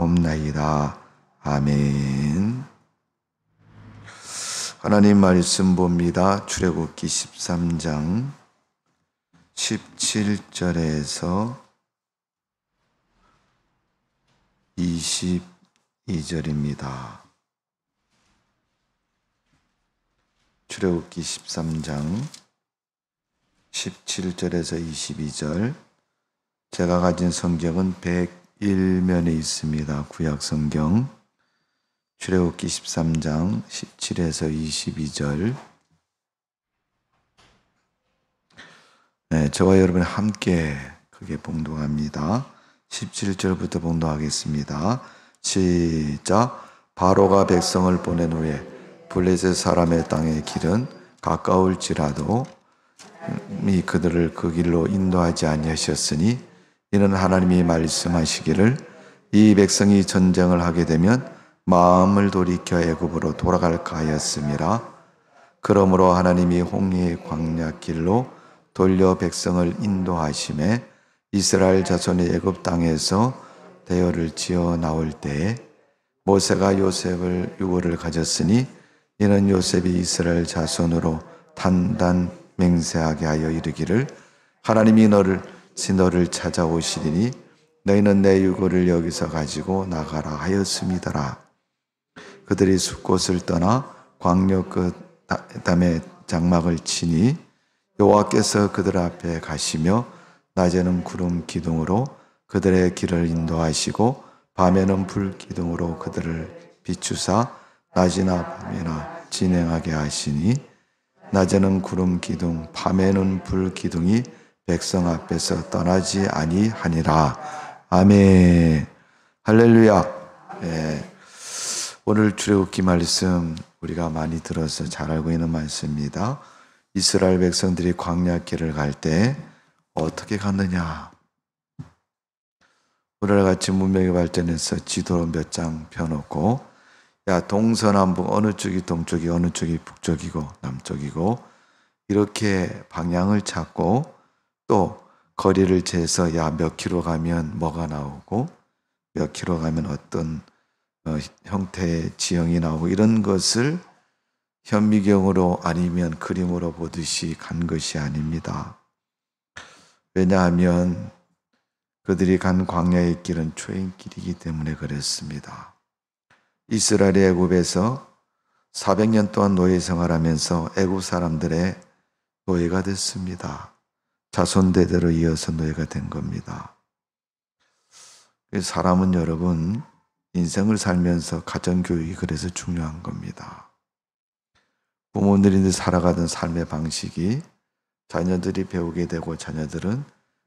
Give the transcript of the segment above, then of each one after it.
기도하옵나이다. 아멘. 하나님 말씀 봅니다. 출애굽기 13장 17절에서 22절입니다. 출애굽기 13장 17절에서 22절. 제가 가진 성경은 101면에 있습니다. 구약 성경 출애굽기 13장 17에서 22절. 네, 저와 여러분 함께 크게 봉독합니다. 17절부터 봉독하겠습니다. 시작. 바로가 백성을 보낸 후에 블레셋 사람의 땅의 길은 가까울지라도 이 그들을 그 길로 인도하지 아니하셨으니 이는 하나님이 말씀하시기를 이 백성이 전쟁을 하게 되면 마음을 돌이켜 애굽으로 돌아갈까 하였음이라. 그러므로 하나님이 홍해의 광야 길로 돌려 백성을 인도하심에 이스라엘 자손이 애굽 땅에서 대열을 지어 나올 때에 모세가 요셉을 유고를 가졌으니 이는 요셉이 이스라엘 자손으로 단단 맹세하게 하여 이르기를 하나님이 너를 찾아오시리니 너희는 내 유고를 여기서 가지고 나가라 하였음이더라. 그들이 숲곳을 떠나 광야 끝 담에 장막을 치니 여호와께서 그들 앞에 가시며 낮에는 구름 기둥으로 그들의 길을 인도하시고 밤에는 불 기둥으로 그들을 비추사 낮이나 밤이나 진행하게 하시니 낮에는 구름 기둥 밤에는 불 기둥이 백성 앞에서 떠나지 아니하니라. 아멘. 할렐루야. 네. 오늘 출애굽기 말씀 우리가 많이 들어서 잘 알고 있는 말씀입니다. 이스라엘 백성들이 광야 길을 갈 때 어떻게 갔느냐. 오늘날 같이 문명이 발전해서 지도로 몇 장 펴놓고 야 동서남북 어느 쪽이 동쪽이 어느 쪽이 북쪽이고 남쪽이고 이렇게 방향을 찾고 또 거리를 재서 야 몇 킬로 가면 뭐가 나오고 몇 킬로 가면 어떤 형태의 지형이 나오고 이런 것을 현미경으로 아니면 그림으로 보듯이 간 것이 아닙니다. 왜냐하면 그들이 간 광야의 길은 초행길이기 때문에 그랬습니다. 이스라엘이 애굽에서 400년 동안 노예 생활하면서 애굽 사람들의 노예가 됐습니다. 자손대대로 이어서 노예가 된 겁니다. 사람은 여러분 인생을 살면서 가정교육이 그래서 중요한 겁니다. 부모들이 살아가던 삶의 방식이 자녀들이 배우게 되고 자녀들은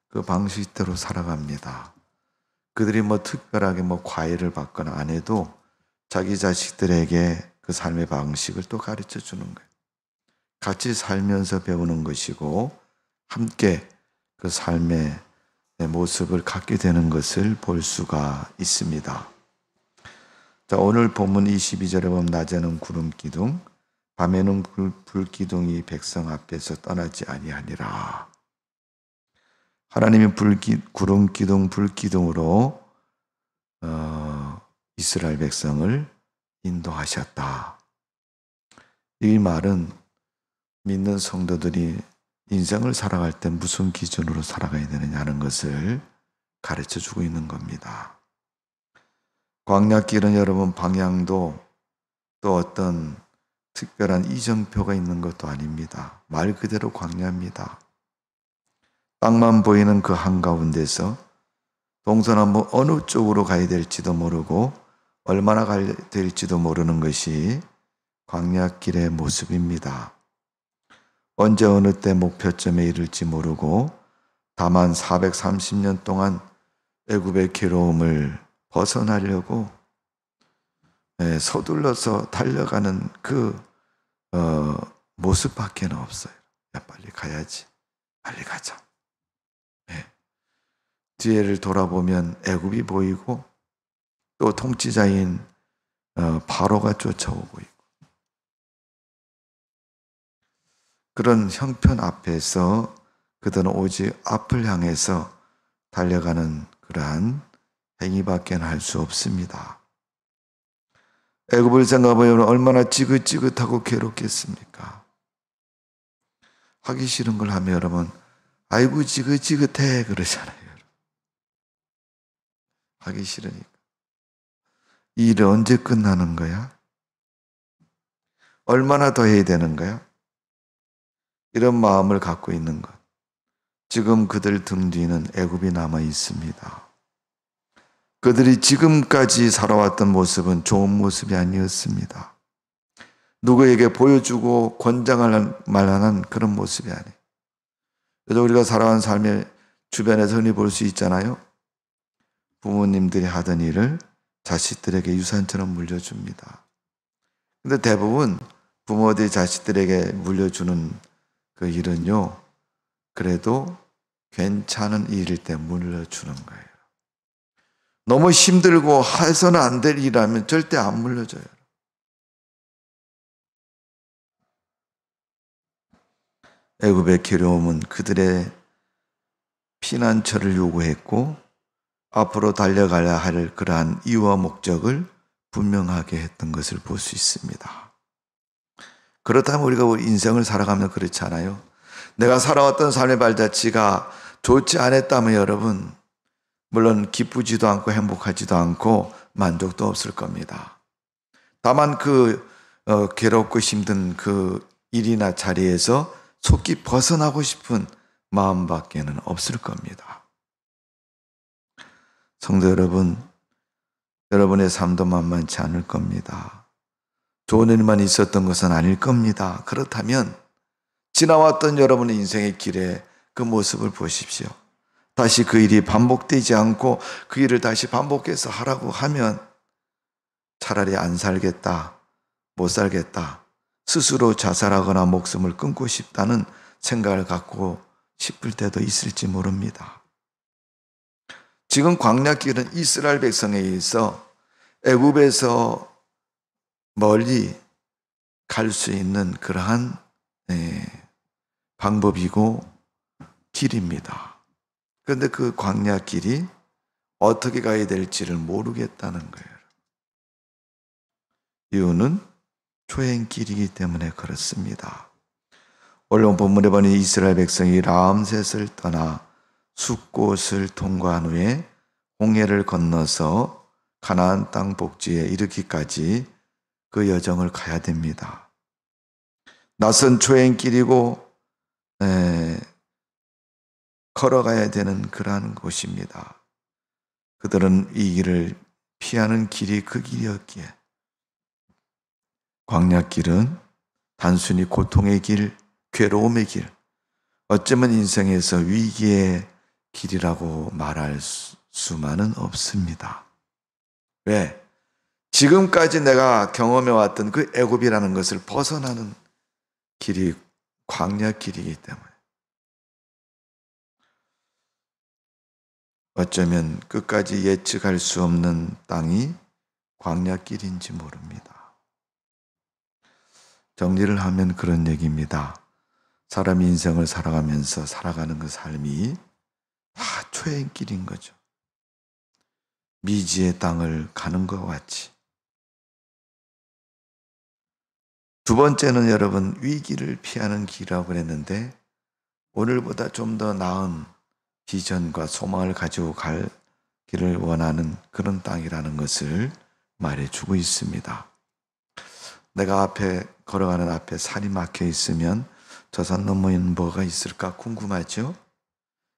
그 방식대로 살아갑니다. 그들이 특별하게 과외를 받거나 안 해도 자기 자식들에게 그 삶의 방식을 또 가르쳐 주는 거예요. 같이 살면서 배우는 것이고 함께 그 삶의 모습을 갖게 되는 것을 볼 수가 있습니다. 자, 오늘 본문 22절에 보면 낮에는 구름 기둥, 밤에는 불 기둥이 백성 앞에서 떠나지 아니하니라. 하나님이 구름 기둥, 불 기둥으로 이스라엘 백성을 인도하셨다. 이 말은 믿는 성도들이 인생을 살아갈 때 무슨 기준으로 살아가야 되느냐는 것을 가르쳐주고 있는 겁니다. 광야길은 여러분 방향도 또 어떤 특별한 이정표가 있는 것도 아닙니다. 말 그대로 광야입니다. 땅만 보이는 그 한가운데서 동서남북 어느 쪽으로 가야 될지도 모르고 얼마나 가야 될지도 모르는 것이 광야길의 모습입니다. 언제 어느 때 목표점에 이를지 모르고 다만 430년 동안 애굽의 괴로움을 벗어나려고 서둘러서 달려가는 그 모습밖에 없어요. 야 빨리 가야지. 빨리 가자. 뒤를 돌아보면 애굽이 보이고 또 통치자인 바로가 쫓아오고 있고 그런 형편 앞에서 그들은 오직 앞을 향해서 달려가는 그러한 행위밖에 할 수 없습니다. 애굽을 생각하면 얼마나 지긋지긋하고 괴롭겠습니까? 하기 싫은 걸 하면 여러분, 아이고 지긋지긋해 그러잖아요. 하기 싫으니까. 이 일이 언제 끝나는 거야? 얼마나 더 해야 되는 거야? 이런 마음을 갖고 있는 것. 지금 그들 등 뒤는 애굽이 남아 있습니다. 그들이 지금까지 살아왔던 모습은 좋은 모습이 아니었습니다. 누구에게 보여주고 권장할 만한 그런 모습이 아니에요. 그래서 우리가 살아온 삶의 주변에서 흔히 볼 수 있잖아요. 부모님들이 하던 일을 자식들에게 유산처럼 물려줍니다. 근데 대부분 부모들이 자식들에게 물려주는 그 일은요, 그래도 괜찮은 일일 때 물려주는 거예요. 너무 힘들고 해서는 안 될 일이라면 절대 안 물려줘요. 애굽의 괴로움은 그들의 피난처를 요구했고 앞으로 달려가야 할 그러한 이유와 목적을 분명하게 했던 것을 볼 수 있습니다. 그렇다면 우리가 우리 인생을 살아가면 그렇지 않아요? 내가 살아왔던 삶의 발자취가 좋지 않았다면 여러분, 물론 기쁘지도 않고 행복하지도 않고 만족도 없을 겁니다. 다만 괴롭고 힘든 그 일이나 자리에서 속히 벗어나고 싶은 마음밖에는 없을 겁니다. 성도 여러분, 여러분의 삶도 만만치 않을 겁니다. 좋은 일만 있었던 것은 아닐 겁니다. 그렇다면 지나왔던 여러분의 인생의 길에 그 모습을 보십시오. 다시 그 일이 반복되지 않고 그 일을 다시 반복해서 하라고 하면 차라리 안 살겠다, 못 살겠다, 스스로 자살하거나 목숨을 끊고 싶다는 생각을 갖고 싶을 때도 있을지 모릅니다. 지금 광야길은 이스라엘 백성에 의해서 애굽에서 멀리 갈 수 있는 그러한 방법이고 길입니다. 그런데 그 광야길이 어떻게 가야 될지를 모르겠다는 거예요. 이유는 초행길이기 때문에 그렇습니다. 오늘 본문에 보니 이스라엘 백성이 람셋을 떠나 숫곳을 통과한 후에 홍해를 건너서 가나안 땅 복지에 이르기까지 그 여정을 가야 됩니다. 낯선 초행길이고 걸어가야 되는 그러한 곳입니다. 그들은 이 길을 피하는 길이 그 길이었기에 광야길은 단순히 고통의 길, 괴로움의 길, 어쩌면 인생에서 위기의 길이라고 말할 수만은 없습니다. 왜? 지금까지 내가 경험해왔던 그 애굽이라는 것을 벗어나는 길이 광야길이기 때문에 어쩌면 끝까지 예측할 수 없는 땅이 광야길인지 모릅니다. 정리를 하면 그런 얘기입니다. 사람이 인생을 살아가면서 살아가는 그 삶이 다 초행길인 거죠. 미지의 땅을 가는 것 같이. 두 번째는 여러분 위기를 피하는 길이라고 그랬는데 오늘보다 좀 더 나은 비전과 소망을 가지고 갈 길을 원하는 그런 땅이라는 것을 말해주고 있습니다. 내가 앞에 걸어가는 앞에 산이 막혀 있으면 저 산 너머에는 뭐가 있을까 궁금하죠?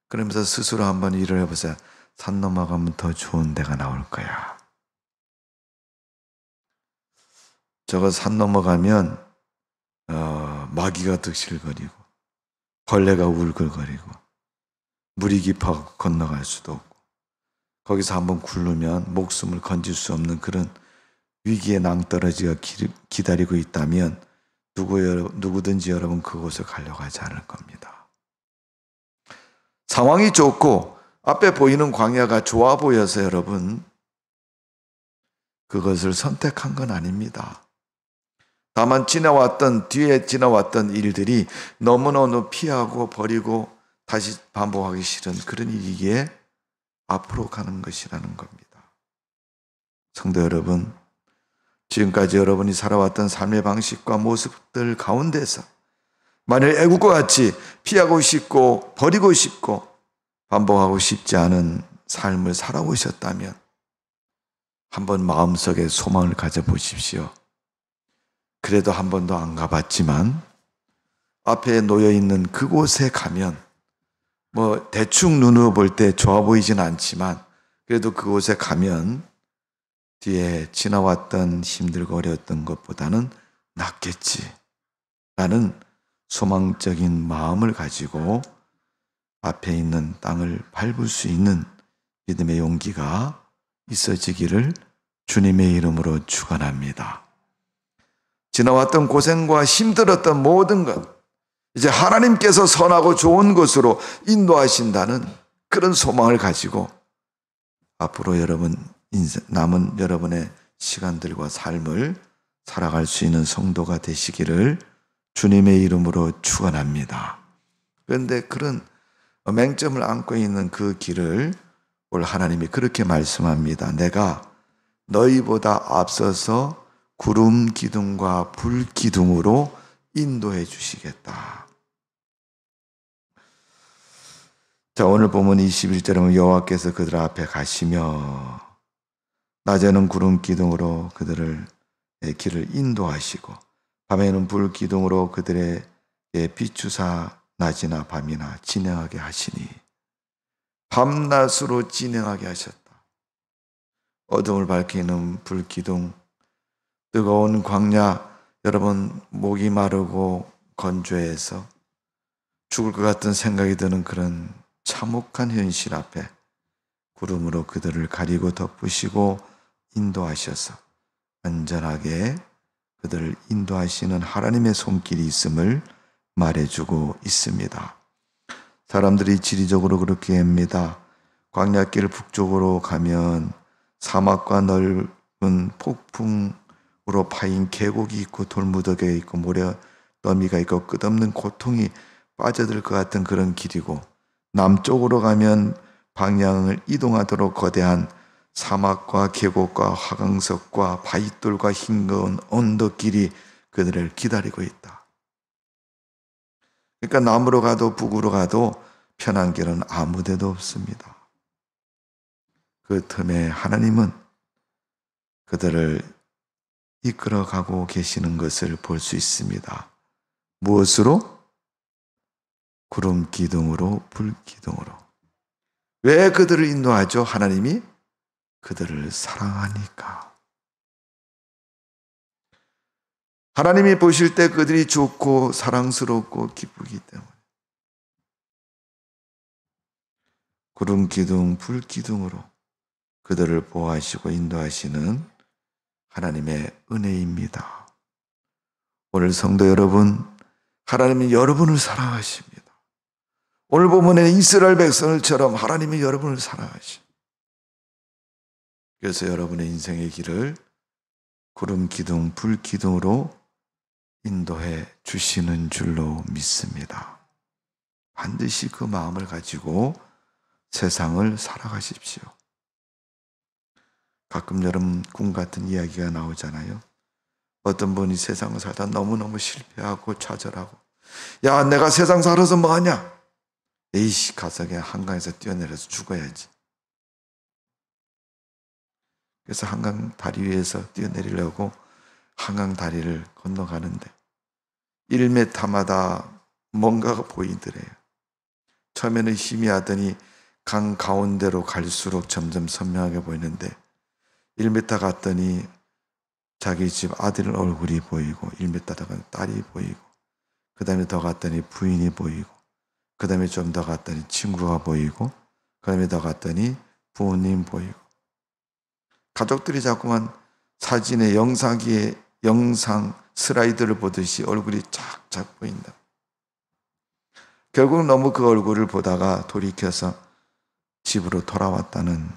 그러면서 스스로 한번 일을 해보세요. 산 넘어가면 더 좋은 데가 나올 거야. 저거 산 넘어가면 마귀가 득실거리고 벌레가 울글거리고 물이 깊어 건너갈 수도 없고 거기서 한번 굴르면 목숨을 건질 수 없는 그런 위기의 낭떠러지가 기다리고 있다면 누구든지 여러분 그곳을 가려고 하지 않을 겁니다. 상황이 좋고 앞에 보이는 광야가 좋아 보여서 여러분 그것을 선택한 건 아닙니다. 다만 뒤에 지나왔던 일들이 너무너무 피하고 버리고 다시 반복하기 싫은 그런 일이기에 앞으로 가는 것이라는 겁니다. 성도 여러분, 지금까지 여러분이 살아왔던 삶의 방식과 모습들 가운데서 만일 애국과 같이 피하고 싶고 버리고 싶고 반복하고 싶지 않은 삶을 살아오셨다면 한번 마음속에 소망을 가져보십시오. 그래도 한 번도 안 가봤지만 앞에 놓여있는 그곳에 가면 대충 눈으로 볼 때 좋아 보이진 않지만 그래도 그곳에 가면 뒤에 지나왔던 힘들고 어려웠던 것보다는 낫겠지 라는 소망적인 마음을 가지고 앞에 있는 땅을 밟을 수 있는 믿음의 용기가 있어지기를 주님의 이름으로 축원합니다. 지나왔던 고생과 힘들었던 모든 것, 이제 하나님께서 선하고 좋은 것으로 인도하신다는 그런 소망을 가지고 앞으로 남은 여러분의 시간들과 삶을 살아갈 수 있는 성도가 되시기를 주님의 이름으로 축원합니다. 그런데 그런 맹점을 안고 있는 그 길을 오늘 하나님이 그렇게 말씀합니다. 내가 너희보다 앞서서 구름 기둥과 불 기둥으로 인도해 주시겠다. 자, 오늘 보면 21절에 보면 여호와께서 그들 앞에 가시며 낮에는 구름 기둥으로 그들의 길을 인도하시고 밤에는 불 기둥으로 그들의 비추사 낮이나 밤이나 진행하게 하시니 밤낮으로 진행하게 하셨다. 어둠을 밝히는 불 기둥, 뜨거운 광야, 여러분 목이 마르고 건조해서 죽을 것 같은 생각이 드는 그런 참혹한 현실 앞에 구름으로 그들을 가리고 덮으시고 인도하셔서 안전하게 그들을 인도하시는 하나님의 손길이 있음을 말해주고 있습니다. 사람들이 지리적으로 그렇게 합니다. 광야길 북쪽으로 가면 사막과 넓은 폭풍으로 파인 계곡이 있고 돌무더기가 있고 모래더미가 있고 끝없는 고통이 빠져들 것 같은 그런 길이고, 남쪽으로 가면 방향을 이동하도록 거대한 사막과 계곡과 화강석과 바위돌과 흰건 언덕길이 그들을 기다리고 있다. 그러니까 남으로 가도 북으로 가도 편한 길은 아무 데도 없습니다. 그 틈에 하나님은 그들을 이끌어가고 계시는 것을 볼 수 있습니다. 무엇으로? 구름 기둥으로, 불 기둥으로. 왜 그들을 인도하죠? 하나님이 그들을 사랑하니까. 하나님이 보실 때 그들이 좋고 사랑스럽고 기쁘기 때문에. 구름 기둥, 불 기둥으로 그들을 보호하시고 인도하시는 하나님의 은혜입니다. 오늘 성도 여러분, 하나님이 여러분을 사랑하십니다. 오늘 본문의 이스라엘 백성들처럼 하나님이 여러분을 사랑하십니다. 그래서 여러분의 인생의 길을 구름 기둥, 불 기둥으로 인도해 주시는 줄로 믿습니다. 반드시 그 마음을 가지고 세상을 살아가십시오. 가끔 여러분 꿈 같은 이야기가 나오잖아요. 어떤 분이 세상을 살다 너무너무 실패하고 좌절하고, 야, 내가 세상 살아서 뭐하냐? 에이씨, 가서 그냥 한강에서 뛰어내려서 죽어야지. 그래서 한강 다리 위에서 뛰어내리려고 한강 다리를 건너가는데 1m마다 뭔가가 보이더래요. 처음에는 희미하더니 강 가운데로 갈수록 점점 선명하게 보이는데 1m 갔더니 자기 집 아들 얼굴이 보이고, 1m 더 갔더니 딸이 보이고, 그 다음에 더 갔더니 부인이 보이고, 그 다음에 좀 더 갔더니 친구가 보이고, 그 다음에 더 갔더니 부모님 보이고, 가족들이 자꾸만 사진의 영상기에 영상 슬라이드를 보듯이 얼굴이 착착 보인다. 결국 너무 그 얼굴을 보다가 돌이켜서 집으로 돌아왔다는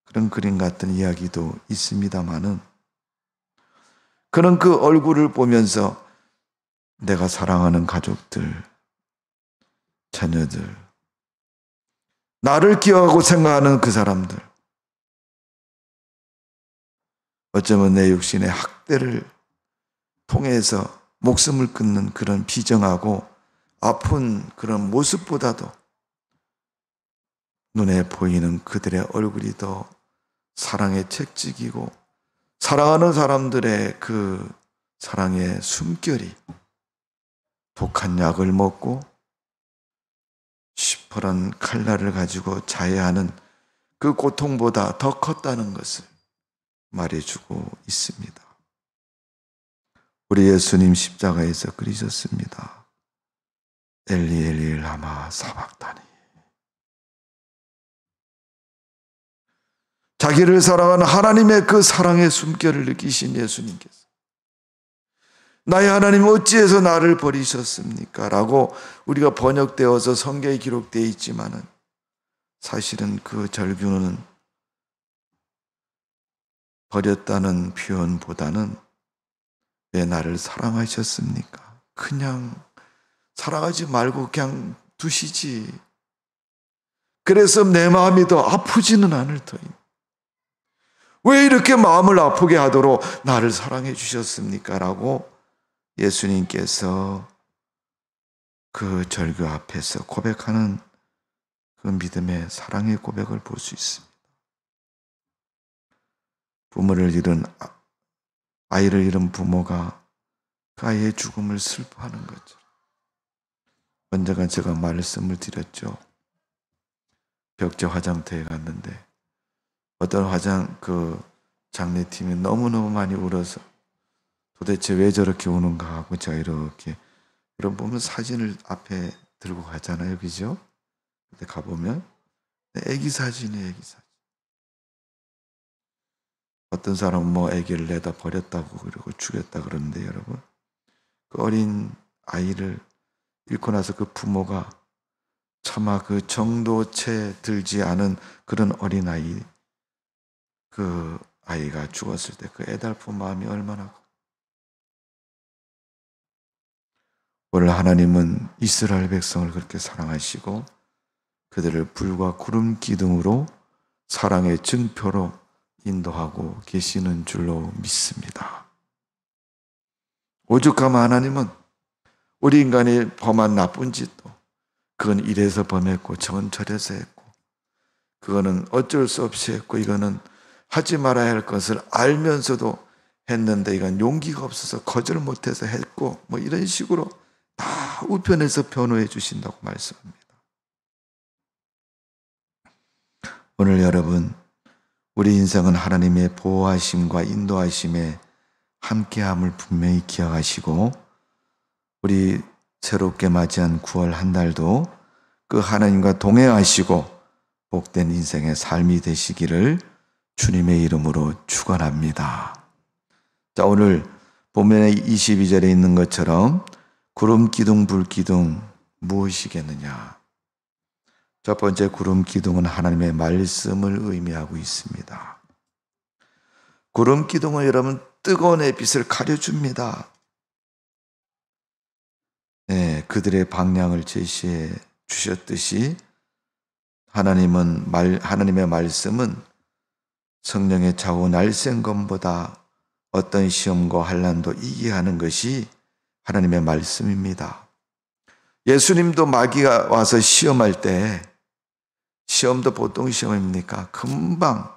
그런 그림 같은 이야기도 있습니다만은, 그런 그 얼굴을 보면서 내가 사랑하는 가족들, 자녀들, 나를 기억하고 생각하는 그 사람들, 어쩌면 내 육신의 학대를 통해서 목숨을 끊는 그런 비정하고 아픈 그런 모습보다도 눈에 보이는 그들의 얼굴이 더 사랑의 채찍이고 사랑하는 사람들의 그 사랑의 숨결이 독한 약을 먹고 시퍼런 칼날을 가지고 자해하는 그 고통보다 더 컸다는 것을 말해주고 있습니다. 우리 예수님 십자가에서 그리셨습니다. 엘리 엘리 라마 사박다니. 자기를 사랑하는 하나님의 그 사랑의 숨결을 느끼신 예수님께서 나의 하나님 어찌해서 나를 버리셨습니까? 라고 우리가 번역되어서 성경에 기록되어 있지만은 사실은 그 절규는 버렸다는 표현보다는 왜 나를 사랑하셨습니까? 그냥 사랑하지 말고 그냥 두시지. 그래서 내 마음이 더 아프지는 않을 터입니다. 왜 이렇게 마음을 아프게 하도록 나를 사랑해 주셨습니까? 라고 예수님께서 그 절규 앞에서 고백하는 그 믿음의 사랑의 고백을 볼 수 있습니다. 부모를 잃은 아이를 잃은 부모가 그 아이의 죽음을 슬퍼하는 것처럼 언젠가 제가 말씀을 드렸죠. 벽제 화장터에 갔는데 어떤 그 장례팀이 너무너무 많이 울어서 도대체 왜 저렇게 우는가 하고 제가 이렇게 여러분 보면 사진을 앞에 들고 가잖아요. 그죠? 근데 가보면 애기 사진이에요. 애기 사진. 어떤 사람은 뭐 애기를 내다 버렸다고 그러고 죽였다 그러는데 여러분 그 어린 아이를 잃고 나서 그 부모가 차마 그 정도 채 들지 않은 그런 어린아이 그 아이가 죽었을 때 그 애달픈 마음이 얼마나 오늘 하나님은 이스라엘 백성을 그렇게 사랑하시고 그들을 불과 구름 기둥으로 사랑의 증표로 인도하고 계시는 줄로 믿습니다. 오죽하면 하나님은 우리 인간이 범한 나쁜 짓도 그건 이래서 범했고 저건 저래서 했고 그거는 어쩔 수 없이 했고 이거는 하지 말아야 할 것을 알면서도 했는데 이건 용기가 없어서 거절 못해서 했고 뭐 이런 식으로 다 우편에서 변호해 주신다고 말씀합니다. 오늘 여러분 우리 인생은 하나님의 보호하심과 인도하심에 함께함을 분명히 기억하시고 우리 새롭게 맞이한 9월 한 달도 그 하나님과 동행하시고 복된 인생의 삶이 되시기를 주님의 이름으로 축원합니다. 자, 오늘 본문의 22절에 있는 것처럼 구름 기둥 불 기둥 무엇이겠느냐? 첫 번째 구름 기둥은 하나님의 말씀을 의미하고 있습니다. 구름 기둥은 여러분 뜨거운 햇빛을 가려줍니다. 네, 그들의 방향을 제시해 주셨듯이 하나님의 말씀은 성령의 좌우 날쌘검보다 어떤 시험과 환난도 이기게 하는 것이 하나님의 말씀입니다. 예수님도 마귀가 와서 시험할 때 시험도 보통 시험입니까? 금방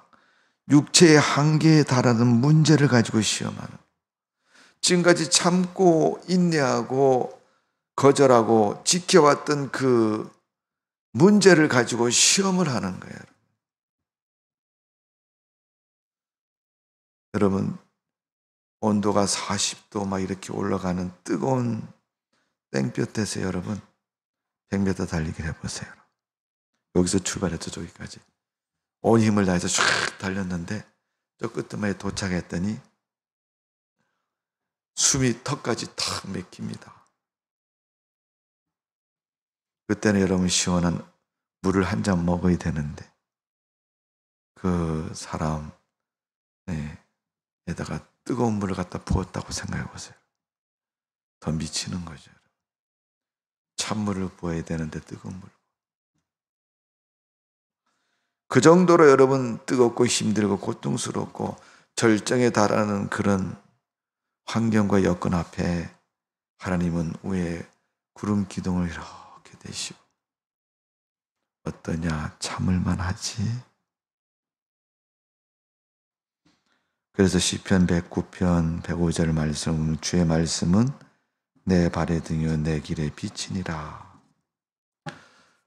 육체의 한계에 달하는 문제를 가지고 시험하는 지금까지 참고 인내하고 거절하고 지켜왔던 그 문제를 가지고 시험을 하는 거예요. 여러분 온도가 40도 막 이렇게 올라가는 뜨거운 땡볕에서 여러분 100m 달리기를 해보세요. 여기서 출발했죠. 저기까지 온 힘을 다해서 쫙 달렸는데 저 끝에 도착했더니 숨이 턱까지 탁 막힙니다. 그때는 여러분 시원한 물을 한 잔 먹어야 되는데 그 사람에다가 뜨거운 물을 갖다 부었다고 생각해 보세요. 더 미치는 거죠. 찬물을 부어야 되는데 뜨거운 물. 그 정도로 여러분 뜨겁고 힘들고 고통스럽고 절정에 달하는 그런 환경과 여건 앞에 하나님은 위에 구름 기둥을 이렇게 대시고 어떠냐, 참을만 하지. 그래서 시편 109편 105절 말씀, 주의 말씀은 내 발의 등이요 내 길의 빛이니라.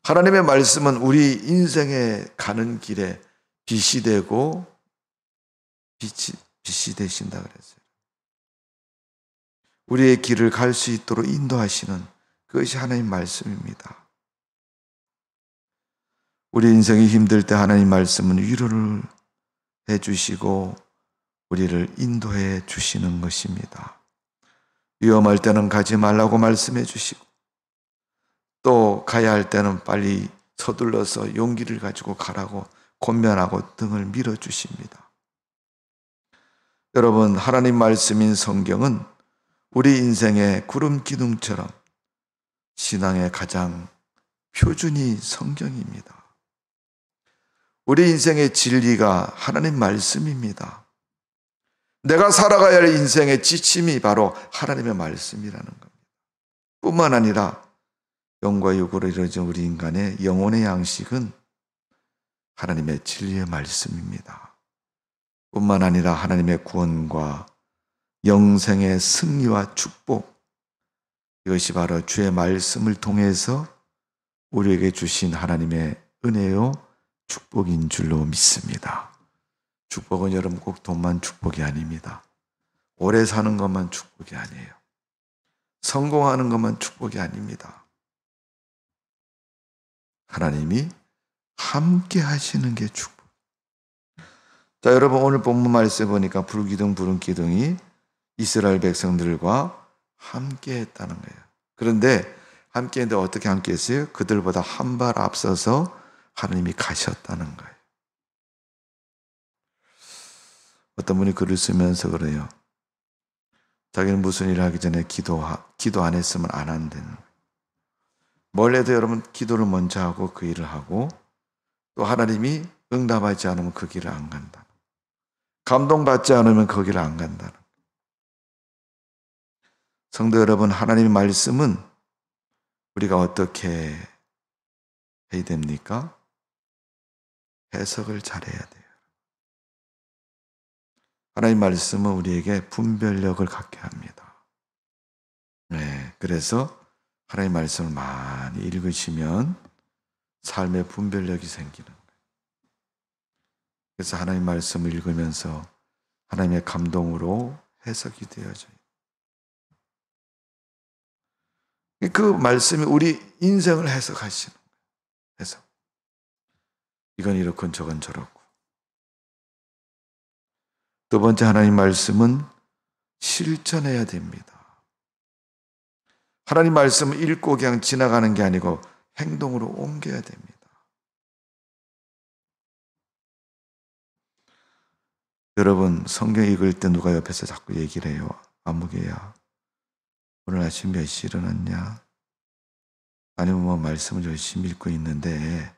하나님의 말씀은 우리 인생에 가는 길에 빛이 되고 빛이 되신다 그랬어요. 우리의 길을 갈 수 있도록 인도하시는 그것이 하나님 말씀입니다. 우리 인생이 힘들 때 하나님 말씀은 위로를 해주시고 우리를 인도해 주시는 것입니다. 위험할 때는 가지 말라고 말씀해 주시고 또 가야 할 때는 빨리 서둘러서 용기를 가지고 가라고 권면하고 등을 밀어주십니다. 여러분, 하나님 말씀인 성경은 우리 인생의 구름 기둥처럼 신앙의 가장 표준이 성경입니다. 우리 인생의 진리가 하나님 말씀입니다. 내가 살아가야 할 인생의 지침이 바로 하나님의 말씀이라는 겁니다. 뿐만 아니라 영과 육으로 이루어진 우리 인간의 영혼의 양식은 하나님의 진리의 말씀입니다. 뿐만 아니라 하나님의 구원과 영생의 승리와 축복, 이것이 바로 주의 말씀을 통해서 우리에게 주신 하나님의 은혜요 축복인 줄로 믿습니다. 축복은 여러분 꼭 돈만 축복이 아닙니다. 오래 사는 것만 축복이 아니에요. 성공하는 것만 축복이 아닙니다. 하나님이 함께 하시는 게 축복. 자, 여러분 오늘 본문 말씀 보니까 불기둥 부른 기둥이 이스라엘 백성들과 함께 했다는 거예요. 그런데 함께 했는데 어떻게 함께 했어요? 그들보다 한 발 앞서서 하나님이 가셨다는 거예요. 어떤 분이 글을 쓰면서 그래요. 자기는 무슨 일을 하기 전에 기도 안 했으면 안 한다는 거예요. 뭘 해도 여러분 기도를 먼저 하고 그 일을 하고 또 하나님이 응답하지 않으면 그 길을 안 간다. 감동받지 않으면 그 길을 안 간다는. 성도 여러분, 하나님의 말씀은 우리가 어떻게 해야 됩니까? 해석을 잘해야 돼요. 하나님 말씀은 우리에게 분별력을 갖게 합니다. 네, 그래서 하나님 말씀을 많이 읽으시면 삶의 분별력이 생기는 거예요. 그래서 하나님 말씀을 읽으면서 하나님의 감동으로 해석이 되어져요. 그 말씀이 우리 인생을 해석하시는 거예요. 해석. 이건 이렇고 저건 저렇고. 두 번째 하나님 말씀은 실천해야 됩니다. 하나님 말씀을 읽고 그냥 지나가는 게 아니고 행동으로 옮겨야 됩니다. 여러분 성경 읽을 때 누가 옆에서 자꾸 얘기를 해요. 아무개야 오늘 아침 몇 시에 일어났냐? 아니면 뭐 말씀을 열심히 읽고 있는데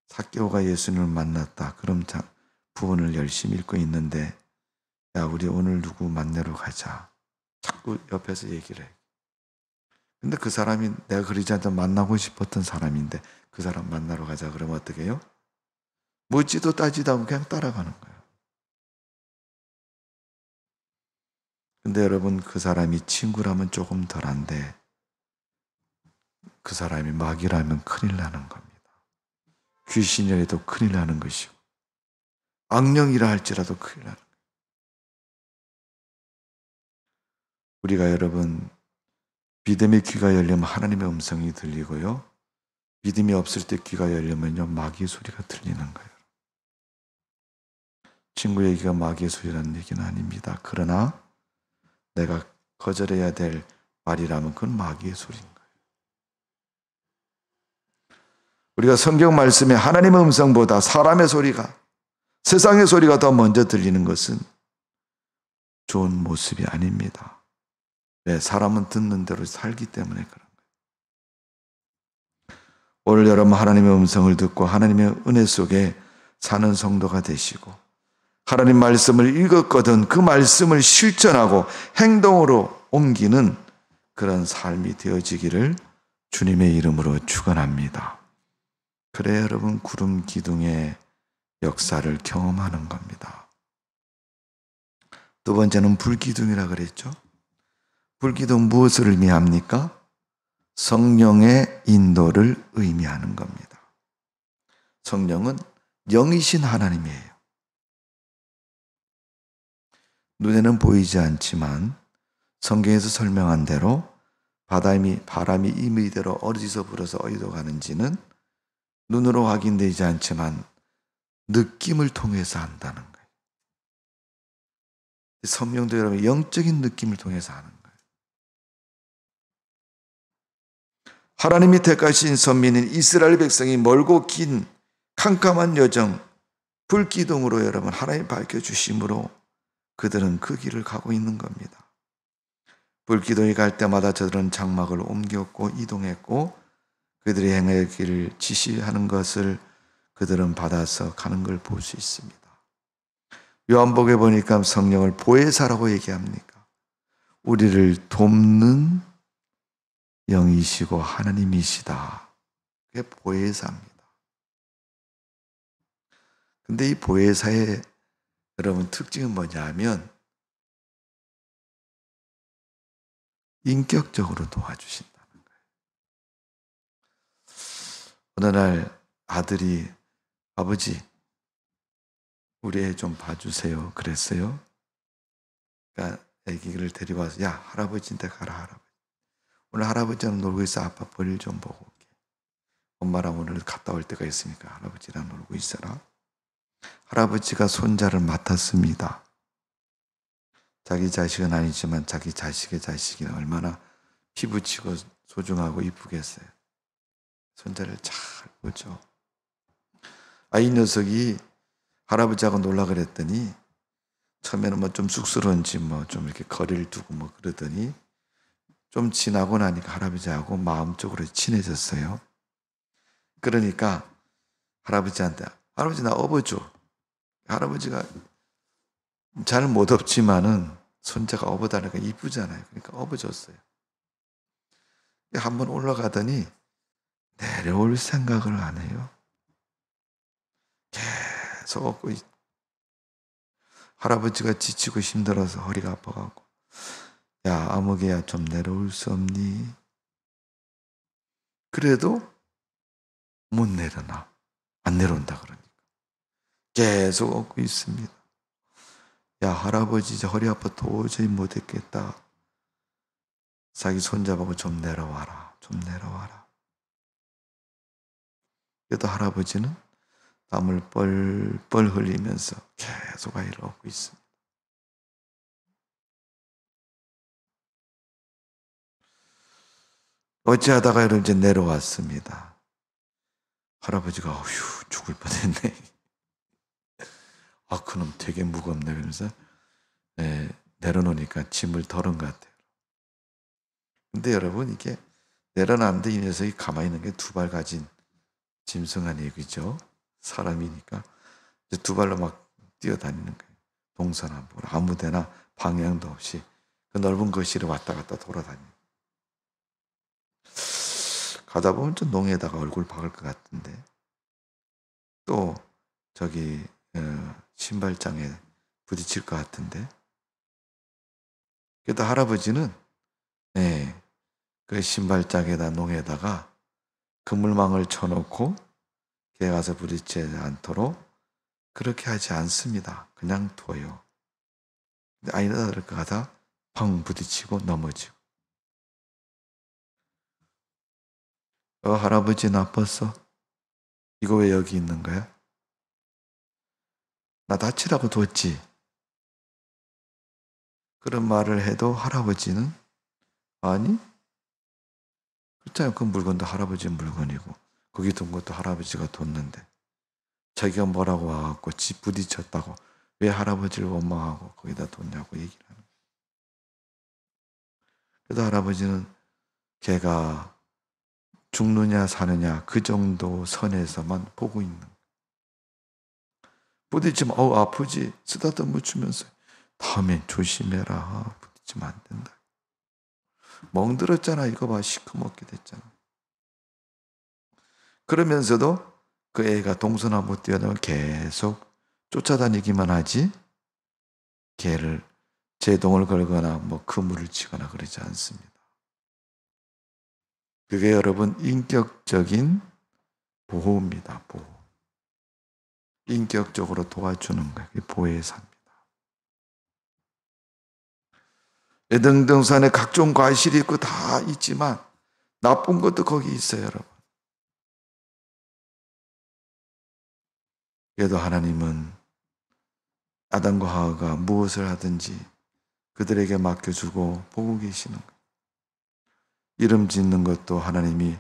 삭개오가 예수님을 만났다. 그럼 부분을 열심히 읽고 있는데 야 우리 오늘 누구 만나러 가자. 자꾸 옆에서 얘기를 해. 근데 그 사람이 내가 그러지 않다 만나고 싶었던 사람인데 그 사람 만나러 가자. 그러면 어떻게 해요? 묻지도 따지도 않고 그냥 따라가는 거예요. 근데 여러분 그 사람이 친구라면 조금 덜한데 그 사람이 마귀라면 큰일 나는 겁니다. 귀신이라도 큰일 나는 것이고 악령이라 할지라도 큰일 나는 거예요. 우리가 여러분 믿음의 귀가 열리면 하나님의 음성이 들리고요. 믿음이 없을 때 귀가 열리면요 마귀의 소리가 들리는 거예요. 친구 얘기가 마귀의 소리라는 얘기는 아닙니다. 그러나 내가 거절해야 될 말이라면 그건 마귀의 소리인 거예요. 우리가 성경 말씀에 하나님의 음성보다 사람의 소리가 세상의 소리가 더 먼저 들리는 것은 좋은 모습이 아닙니다. 네, 사람은 듣는 대로 살기 때문에 그런 거예요. 오늘 여러분 하나님의 음성을 듣고 하나님의 은혜 속에 사는 성도가 되시고 하나님 말씀을 읽었거든 그 말씀을 실천하고 행동으로 옮기는 그런 삶이 되어지기를 주님의 이름으로 축원합니다. 그래 여러분 구름 기둥의 역사를 경험하는 겁니다. 두 번째는 불기둥이라 그랬죠. 불기둥 무엇을 의미합니까? 성령의 인도를 의미하는 겁니다. 성령은 영이신 하나님이에요. 눈에는 보이지 않지만 성경에서 설명한 대로 바람이 임의대로 어디서 불어서 어디로 가는지는 눈으로 확인되지 않지만 느낌을 통해서 한다는 거예요. 성령도 여러분 영적인 느낌을 통해서 하는 거예요. 하나님이 택하신 선민인 이스라엘 백성이 멀고 긴 캄캄한 여정 불기둥으로 여러분 하나님 밝혀주심으로 그들은 그 길을 가고 있는 겁니다. 불기둥이 갈 때마다 저들은 장막을 옮겼고 이동했고 그들이 행할 길을 지시하는 것을 그들은 받아서 가는 걸 볼 수 있습니다. 요한복음에 보니까 성령을 보혜사라고 얘기합니까? 우리를 돕는 영이시고 하나님이시다. 그게 보혜사입니다. 근데 이 보혜사의 여러분 특징은 뭐냐 하면 인격적으로 도와주신다는 거예요. 어느 날 아들이 아버지 우리 애 좀 봐주세요 그랬어요. 그러니까 애기를 데리고 와서 야 할아버지한테 가라 할아버지. 오늘 할아버지랑 놀고 있어. 아빠 볼일 좀 보고 올게. 엄마랑 오늘 갔다 올 때가 있으니까 할아버지랑 놀고 있어라. 할아버지가 손자를 맡았습니다. 자기 자식은 아니지만 자기 자식의 자식이 얼마나 피부치고 소중하고 이쁘겠어요. 손자를 잘 보죠. 이 녀석이 할아버지하고 놀라 그랬더니 처음에는 뭐 좀 쑥스러운지 뭐 좀 이렇게 거리를 두고 뭐 그러더니 좀 지나고 나니까 할아버지하고 마음적으로 친해졌어요. 그러니까 할아버지한테 할아버지 나 업어줘. 할아버지가 잘 못 업지만은 손자가 업어다니까 이쁘잖아요. 그러니까 업어줬어요. 한번 올라가더니 내려올 생각을 안 해요. 계속 업고 할아버지가 지치고 힘들어서 허리가 아파가고 야 아무개야 좀 내려올 수 없니? 그래도 못 내려놔. 안 내려온다 그러니까 계속 업고 있습니다. 야 할아버지 이제 허리 아파 도저히 못했겠다. 자기 손잡고 좀 내려와라. 좀 내려와라. 그래도 할아버지는 땀을 뻘뻘 흘리면서 계속 아이를 업고 있습니다. 어찌하다가 여러분 이제 내려왔습니다. 할아버지가 어휴 죽을 뻔했네. 그놈 되게 무겁네. 그러면서 내려놓으니까 짐을 덜은 것 같아요. 근데 여러분 이게 내려놨는데 이 녀석이 가만히 있는 게 두 발 가진 짐승한 얘기죠. 사람이니까 이제 두 발로 막 뛰어다니는 거예요. 동서남북으로 아무데나 방향도 없이 그 넓은 거실을 왔다 갔다 돌아다니는. 가다 보면 좀 농에다가 얼굴 박을 것 같은데 또 저기 신발장에 부딪힐 것 같은데 그래도 할아버지는 그 신발장에다 농에다가 그물망을 쳐놓고 걔 가서 부딪히지 않도록 그렇게 하지 않습니다. 그냥 둬요. 근데 아이가 그렇게 하다 펑 부딪히고 넘어지고 할아버지 나빴어? 이거 왜 여기 있는 거야? 나 다치라고 뒀지? 그런 말을 해도 할아버지는 아니 그렇잖아요. 그 물건도 할아버지 물건이고 거기 둔 것도 할아버지가 뒀는데 자기가 뭐라고 와갖고 집 부딪혔다고 왜 할아버지를 원망하고 거기다 뒀냐고 얘기를 하는 거예요. 그래도 할아버지는 걔가 죽느냐 사느냐 그 정도 선에서만 보고 있는 거예요. 부딪히면 아프지. 쓰다듬어 주면서 다음엔 조심해라. 부딪히면 안 된다. 멍들었잖아. 이거 봐. 시커멓게 됐잖아. 그러면서도 그 애가 동서나무 뛰어나면 계속 쫓아다니기만 하지 걔를 제동을 걸거나 그물을 치거나 그러지 않습니다. 그게 여러분 인격적인 보호입니다. 보호. 인격적으로 도와주는 거예요. 그게 보혜사입니다. 에덴 동산에 각종 과실이 있고 다 있지만 나쁜 것도 거기 있어요, 여러분. 그래도 하나님은 아담과 하와가 무엇을 하든지 그들에게 맡겨주고 보고 계시는 거예요. 이름 짓는 것도 하나님이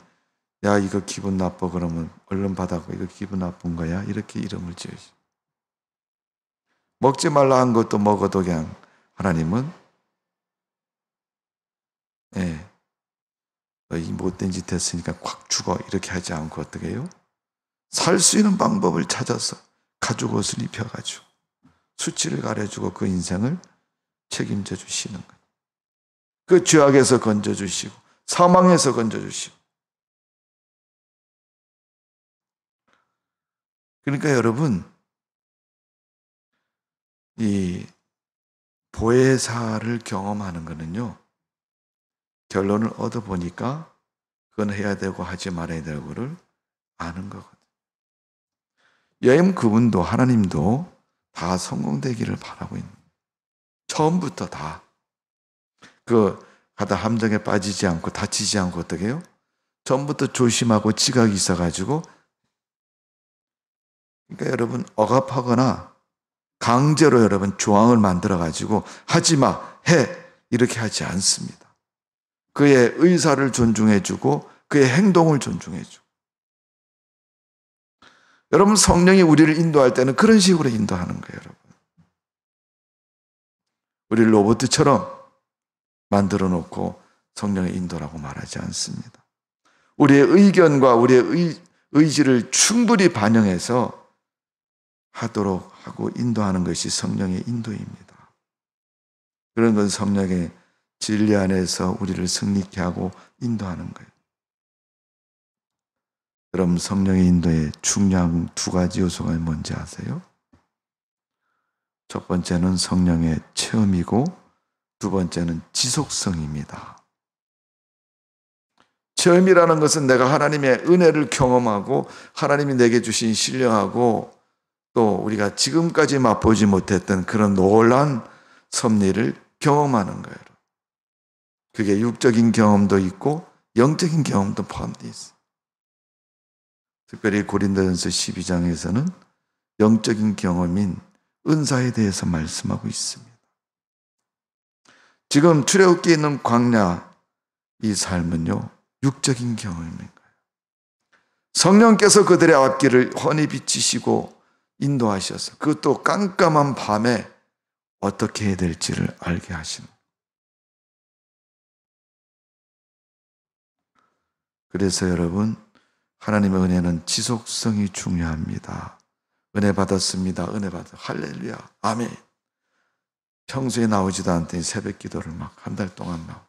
야 이거 기분 나빠 그러면 얼른 받아고 이거 기분 나쁜 거야 이렇게 이름을 지으시. 먹지 말라 한 것도 먹어도 그냥 하나님은 이 못된 짓 했으니까 콱 죽어 이렇게 하지 않고 어떻게 해요? 살 수 있는 방법을 찾아서 가죽 옷을 입혀가지고 수치를 가려주고 그 인생을 책임져 주시는 거예요. 그 죄악에서 건져주시고 사망에서 건져주시고. 그러니까 여러분 이 보혜사를 경험하는 거는요 결론을 얻어보니까 그건 해야 되고 하지 말아야 되고를 아는 거거든요. 여임 그분도 하나님도 다 성공되기를 바라고 있는 거예요. 처음부터 다. 가다 함정에 빠지지 않고 다치지 않고 어떻게 해요? 처음부터 조심하고 지각이 있어가지고 그러니까 여러분 억압하거나 강제로 여러분 조항을 만들어가지고 하지마 해 이렇게 하지 않습니다. 그의 의사를 존중해주고 그의 행동을 존중해주고 여러분 성령이 우리를 인도할 때는 그런 식으로 인도하는 거예요. 여러분 우리를 로봇처럼 만들어 놓고 성령의 인도라고 말하지 않습니다. 우리의 의견과 우리의 의지를 충분히 반영해서 하도록 하고 인도하는 것이 성령의 인도입니다. 그런 건 성령의 진리 안에서 우리를 승리케 하고 인도하는 거예요. 그럼 성령의 인도의 중요한 두 가지 요소가 뭔지 아세요? 첫 번째는 성령의 체험이고 두 번째는 지속성입니다. 체험이라는 것은 내가 하나님의 은혜를 경험하고 하나님이 내게 주신 신령하고 또 우리가 지금까지 맛보지 못했던 그런 놀라운 섭리를 경험하는 거예요. 그게 육적인 경험도 있고 영적인 경험도 포함되어 있어요. 특별히 고린도전서 12장에서는 영적인 경험인 은사에 대해서 말씀하고 있습니다. 지금 출애굽기에 있는 광야 이 삶은요 육적인 경험인 거예요. 성령께서 그들의 앞길을 훤히 비치시고 인도하셔서 그것도 깜깜한 밤에 어떻게 해야 될지를 알게 하시는 거예요. 그래서 여러분 하나님의 은혜는 지속성이 중요합니다. 은혜 받았습니다. 은혜 받았습니다. 할렐루야. 아멘. 평소에 나오지도 않더니 새벽 기도를 막 한 달 동안 나오고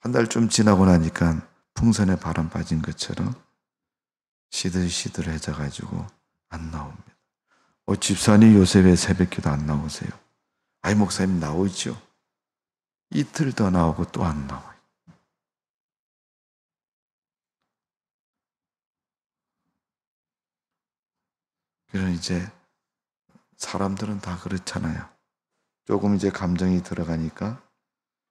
한 달 좀 지나고 나니까 풍선에 바람 빠진 것처럼 시들시들해져가지고 안 나옵니다. 집사님 요새 왜 새벽 기도 안 나오세요? 아이 목사님 나오죠. 이틀 더 나오고 또 안 나와요. 그럼 이제 사람들은 다 그렇잖아요. 조금 이제 감정이 들어가니까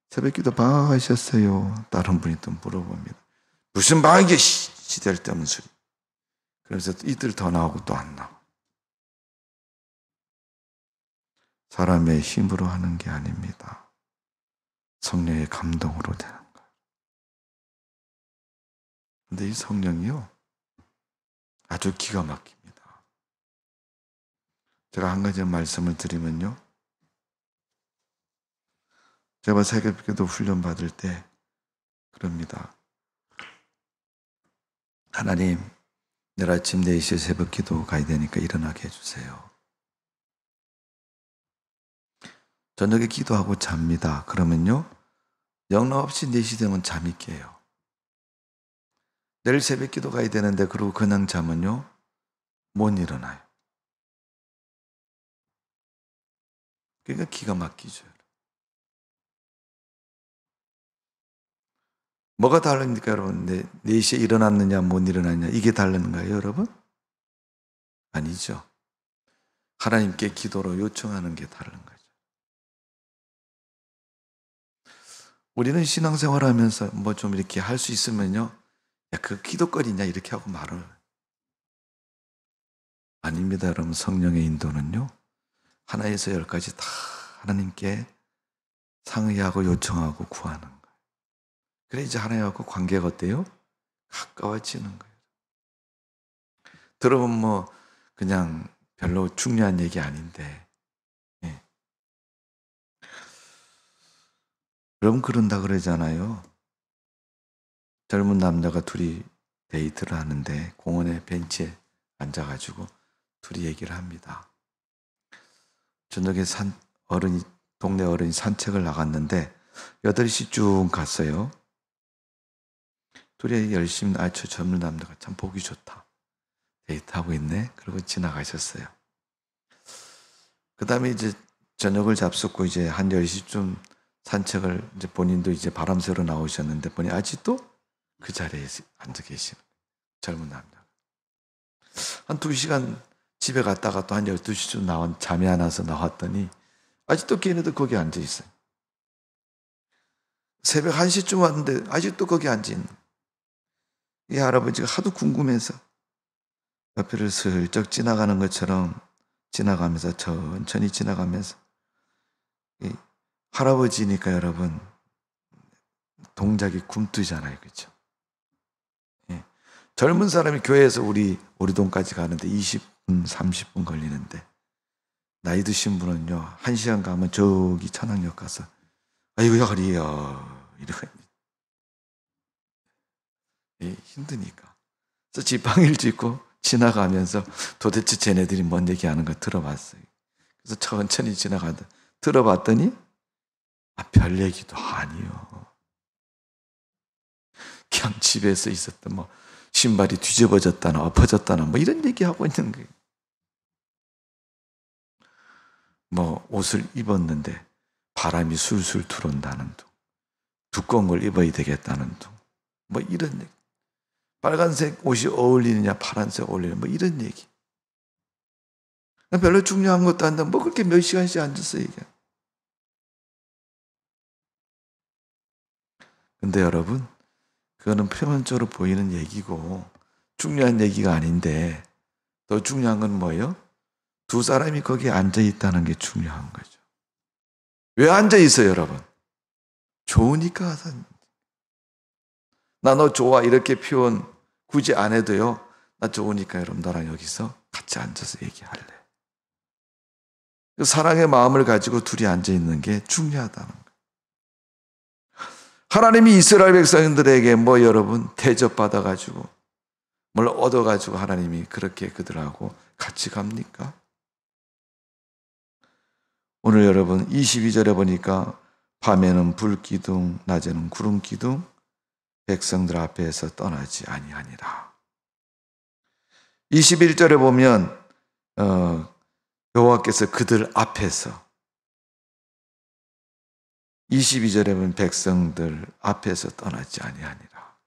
새벽 기도 방학하셨어요. 다른 분이 또 물어봅니다. 무슨 방학이 시들때문 소리. 그래서 이틀 더 나오고 또 안 나와. 사람의 힘으로 하는 게 아닙니다. 성령의 감동으로 되는 거예요. 근데 이 성령이요 아주 기가 막힙니다. 제가 한 가지 말씀을 드리면요. 제가 새벽기도 훈련 받을 때 그럽니다. 하나님, 내일 아침 4시에 새벽기도 가야 되니까 일어나게 해주세요. 저녁에 기도하고 잡니다. 그러면요, 영락없이 4시 되면 잠이 깨요. 내일 새벽 기도 가야 되는데 그러고 그냥 자면요, 못 일어나요. 그러니까 기가 막히죠. 뭐가 다릅니까, 여러분? 4시에 일어났느냐, 못 일어났느냐, 이게 다른가요, 여러분? 아니죠. 하나님께 기도로 요청하는 게 다른 거죠. 우리는 신앙생활 하면서 뭐 좀 이렇게 할 수 있으면요, 야, 그 기도거리냐, 이렇게 하고 말을. 아닙니다, 여러분. 성령의 인도는요, 하나에서 10까지 다 하나님께 상의하고 요청하고 구하는 거예요. 그래, 이제 하나님하고 관계가 어때요? 가까워지는 거예요. 들어보면 뭐, 그냥 별로 중요한 얘기 아닌데, 예. 여러분, 그런다 그러잖아요. 젊은 남자가 둘이 데이트를 하는데 공원의 벤치에 앉아가지고 둘이 얘기를 합니다. 저녁에 동네 어른이 산책을 나갔는데 8시쯤 갔어요. 둘이 열심히, 저 젊은 남자가 참 보기 좋다, 데이트하고 있네, 그러고 지나가셨어요. 그 다음에 이제 저녁을 잡숫고 이제 한 10시쯤 산책을, 이제 본인도 이제 바람 쐬러 나오셨는데 보니 아직도 그 자리에 앉아 계시는 젊은 남자. 한 2시간 집에 갔다가 또 한 12시쯤 잠이 안 와서 나왔더니 아직도 걔네도 거기 앉아 있어요. 새벽 1시쯤 왔는데 아직도 거기 앉아 있는. 이 할아버지가 하도 궁금해서 옆에를 슬쩍 지나가는 것처럼 지나가면서, 천천히 지나가면서, 이 할아버지니까 여러분 동작이 굼뜨잖아요, 그렇죠? 예. 젊은 사람이 교회에서 우리 동까지 가는데 20분, 30분 걸리는데, 나이 드신 분은요 1시간 가면 저기 천왕역 가서 아이고 허리야 이러고, 예, 힘드니까. 그래서 지팡이를 짚고 지나가면서 도대체 쟤네들이 뭔 얘기하는 거 들어봤어요. 그래서 천천히 지나가다 들어봤더니 별 얘기도 아니요. 그냥 집에서 있었던 뭐 신발이 뒤집어졌다나 엎어졌다나 뭐 이런 얘기하고 있는 거예요. 뭐 옷을 입었는데 바람이 술술 들어온다는 둥, 두꺼운 걸 입어야 되겠다는 둥, 뭐 이런 얘기. 빨간색 옷이 어울리느냐 파란색 어울리느냐 뭐 이런 얘기. 별로 중요한 것도 아닌데 뭐 그렇게 몇 시간씩 앉아서 얘기해. 근데 여러분, 그거는 표면적으로 보이는 얘기고 중요한 얘기가 아닌데, 더 중요한 건 뭐예요? 두 사람이 거기에 앉아 있다는 게 중요한 거죠. 왜 앉아 있어요, 여러분? 좋으니까. 나 너 좋아 이렇게 표현 굳이 안 해도요, 나 좋으니까 여러분 너랑 여기서 같이 앉아서 얘기할래. 사랑의 마음을 가지고 둘이 앉아 있는 게 중요하다는 거예요. 하나님이 이스라엘 백성들에게 뭐 여러분 대접받아가지고 뭘 얻어가지고 하나님이 그렇게 그들하고 같이 갑니까? 오늘 여러분 22절에 보니까 밤에는 불기둥, 낮에는 구름기둥, 백성들 앞에서 떠나지 아니하니라. 21절에 보면 여호와께서 그들 앞에서, 22절에 보면 백성들 앞에서 떠나지 아니하니라.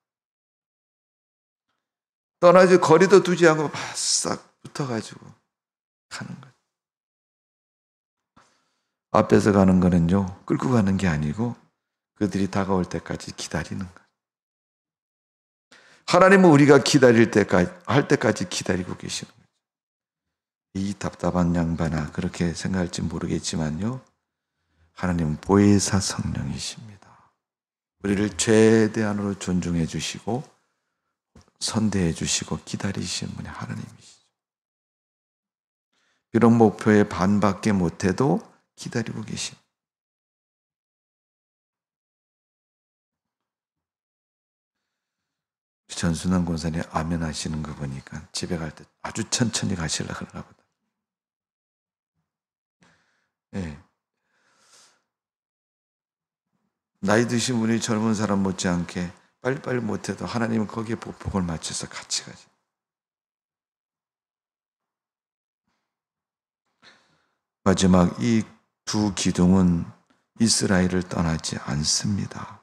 떠나지 거리도 두지 않고 바싹 붙어가지고 가는 거예요. 앞에서 가는 거는요, 끌고 가는 게 아니고 그들이 다가올 때까지 기다리는 거예요. 하나님은 우리가 할 때까지 기다리고 계시는 거예요. 이 답답한 양반아 그렇게 생각할지 모르겠지만요, 하나님은 보혜사 성령이십니다. 우리를 최대한으로 존중해 주시고 선대해 주시고 기다리시는 분이 하나님이시죠. 비록 목표의 반밖에 못해도 기다리고 계십니다. 전순환 권사님 아멘 하시는 거 보니까 집에 갈 때 아주 천천히 가시려고 그러나 보다. 예. 나이 드신 분이 젊은 사람 못지않게 빨리빨리 못해도 하나님은 거기에 보폭을 맞춰서 같이 가죠. 마지막 이 두 기둥은 이스라엘을 떠나지 않습니다.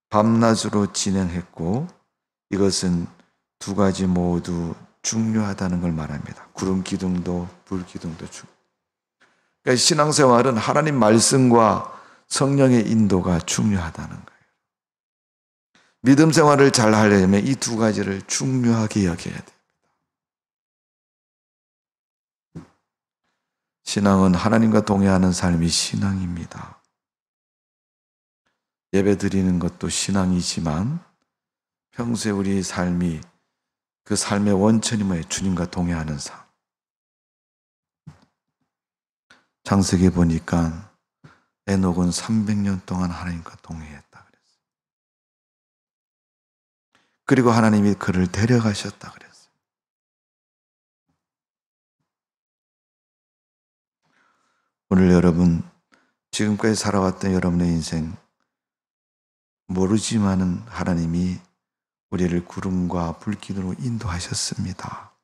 밤낮으로 진행했고 이것은 두 가지 모두 중요하다는 걸 말합니다. 구름 기둥도 불 기둥도 그러니까 신앙생활은 하나님 말씀과 성령의 인도가 중요하다는 거예요. 믿음 생활을 잘 하려면 이 두 가지를 중요하게 여겨야 돼요. 신앙은 하나님과 동행하는 삶이 신앙입니다. 예배 드리는 것도 신앙이지만 평소에 우리 삶이 그 삶의 원천이 뭐예요? 주님과 동행하는 삶. 창세기 보니까 에녹은 300년 동안 하나님과 동행했다 그랬어요. 그리고 하나님이 그를 데려가셨다 그랬어요. 오늘 여러분, 지금까지 살아왔던 여러분의 인생 모르지만은 하나님이 우리를 구름과 불기둥으로 인도하셨습니다.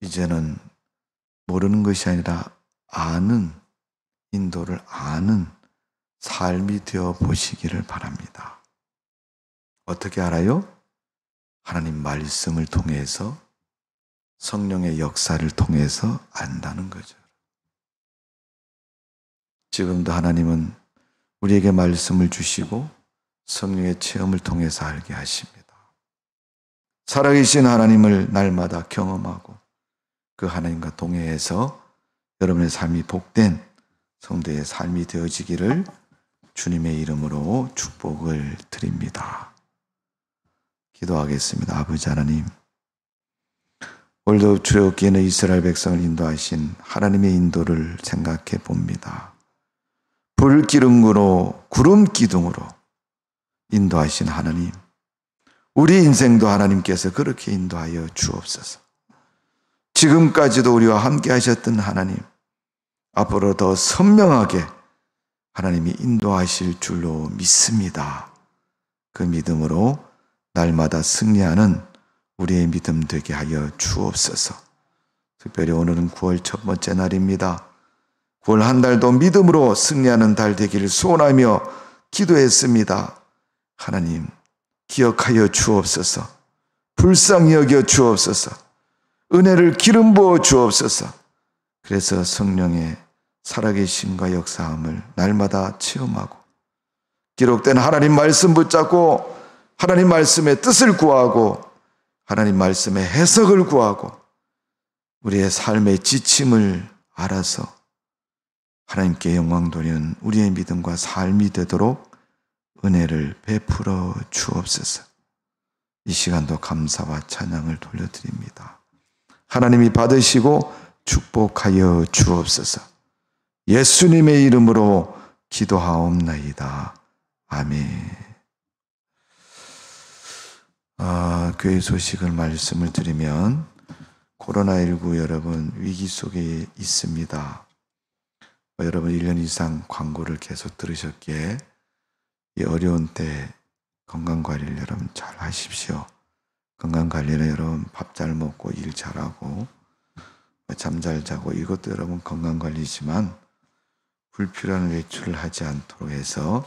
이제는 모르는 것이 아니라 아는, 인도를 아는 삶이 되어 보시기를 바랍니다. 어떻게 알아요? 하나님 말씀을 통해서, 성령의 역사를 통해서 안다는 거죠. 지금도 하나님은 우리에게 말씀을 주시고 성령의 체험을 통해서 알게 하십니다. 살아계신 하나님을 날마다 경험하고 그 하나님과 동행해서 여러분의 삶이 복된 성도의 삶이 되어지기를 주님의 이름으로 축복을 드립니다. 기도하겠습니다. 아버지 하나님, 오늘도 출애굽기에는 이스라엘 백성을 인도하신 하나님의 인도를 생각해 봅니다. 불기둥으로, 구름 기둥으로 인도하신 하나님, 우리 인생도 하나님께서 그렇게 인도하여 주옵소서. 지금까지도 우리와 함께 하셨던 하나님, 앞으로 더 선명하게 하나님이 인도하실 줄로 믿습니다. 그 믿음으로 날마다 승리하는 우리의 믿음 되게 하여 주옵소서. 특별히 오늘은 9월 첫 번째 날입니다. 9월 한 달도 믿음으로 승리하는 달 되기를 소원하며 기도했습니다. 하나님, 기억하여 주옵소서. 불쌍히 여겨 주옵소서. 은혜를 기름 부어 주옵소서. 그래서 성령의 살아계심과 역사함을 날마다 체험하고 기록된 하나님 말씀 붙잡고 하나님 말씀의 뜻을 구하고 하나님 말씀의 해석을 구하고 우리의 삶의 지침을 알아서 하나님께 영광 돌리는 우리의 믿음과 삶이 되도록 은혜를 베풀어 주옵소서. 이 시간도 감사와 찬양을 돌려드립니다. 하나님이 받으시고 축복하여 주옵소서. 예수님의 이름으로 기도하옵나이다. 아멘. 교회 소식을 말씀을 드리면 코로나19 여러분 위기 속에 있습니다. 여러분 1년 이상 광고를 계속 들으셨기에 이 어려운 때 건강관리를 여러분 잘 하십시오. 건강관리는 여러분 밥 잘 먹고 일 잘하고 잠 잘 자고 이것도 여러분 건강관리지만 불필요한 외출을 하지 않도록 해서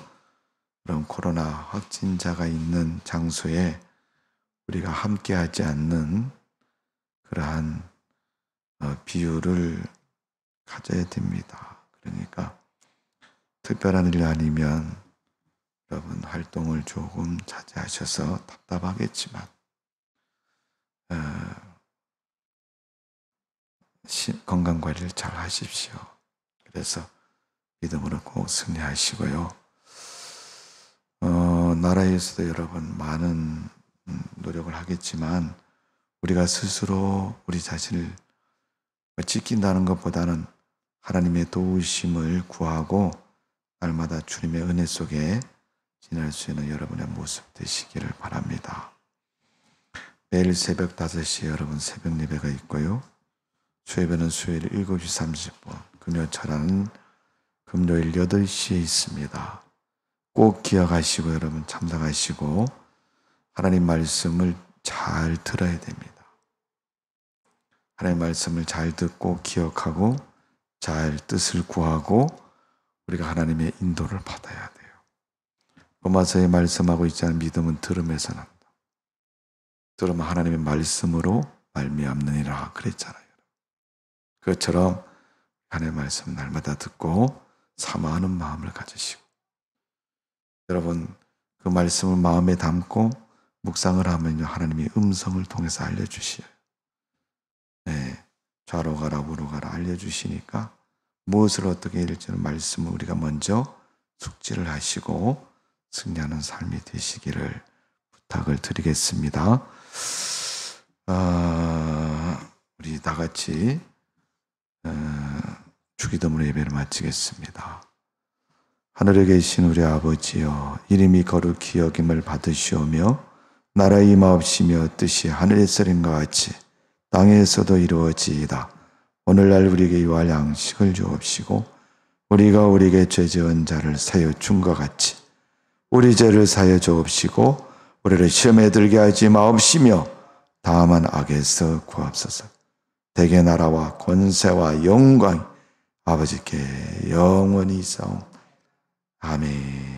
그런 코로나 확진자가 있는 장소에 우리가 함께하지 않는 그러한 비율을 가져야 됩니다. 그러니까 특별한 일 아니면 여러분 활동을 조금 자제하셔서 답답하겠지만 건강관리를 잘 하십시오. 그래서 믿음으로 꼭 승리하시고요. 나라에서도 여러분 많은 노력을 하겠지만 우리가 스스로 우리 자신을 지킨다는 것보다는 하나님의 도우심을 구하고 날마다 주님의 은혜 속에 지낼 수 있는 여러분의 모습 되시기를 바랍니다. 매일 새벽 5시에 여러분 새벽 예배가 있고요. 수요예배는 수요일 7시 30분, 금요 철학은 금요일 8시에 있습니다. 꼭 기억하시고 여러분 참석하시고 하나님 말씀을 잘 들어야 됩니다. 하나님 말씀을 잘 듣고 기억하고 잘 뜻을 구하고 우리가 하나님의 인도를 받아야 돼요. 로마서에 말씀하고 있잖아요. 믿음은 들음에서 납니다. 들으면 하나님의 말씀으로 말미암느니라 그랬잖아요. 그것처럼 하나님의 말씀 날마다 듣고 사모하는 마음을 가지시고 여러분 그 말씀을 마음에 담고 묵상을 하면요 하나님이 음성을 통해서 알려주시어요. 네, 좌로 가라 우로 가라 알려주시니까 무엇을 어떻게 해야 될지는 말씀을 우리가 먼저 숙지를 하시고 승리하는 삶이 되시기를 부탁을 드리겠습니다. 우리 다 같이 주기도문의 예배를 마치겠습니다. 하늘에 계신 우리 아버지여 이름이 거룩히 여김을 받으시오며 나라의 임하옵시며 뜻이 하늘에서린 것 같이 땅에서도 이루어지이다. 오늘날 우리에게 유할 양식을 주옵시고 우리가 우리에게 죄 지은 자를 사여 준 것 같이 우리 죄를 사여 주옵시고 우리를 시험에 들게 하지 마옵시며 다만 악에서 구하옵소서. 대개 나라와 권세와 영광 아버지께 영원히 있사옵나이다. 아멘.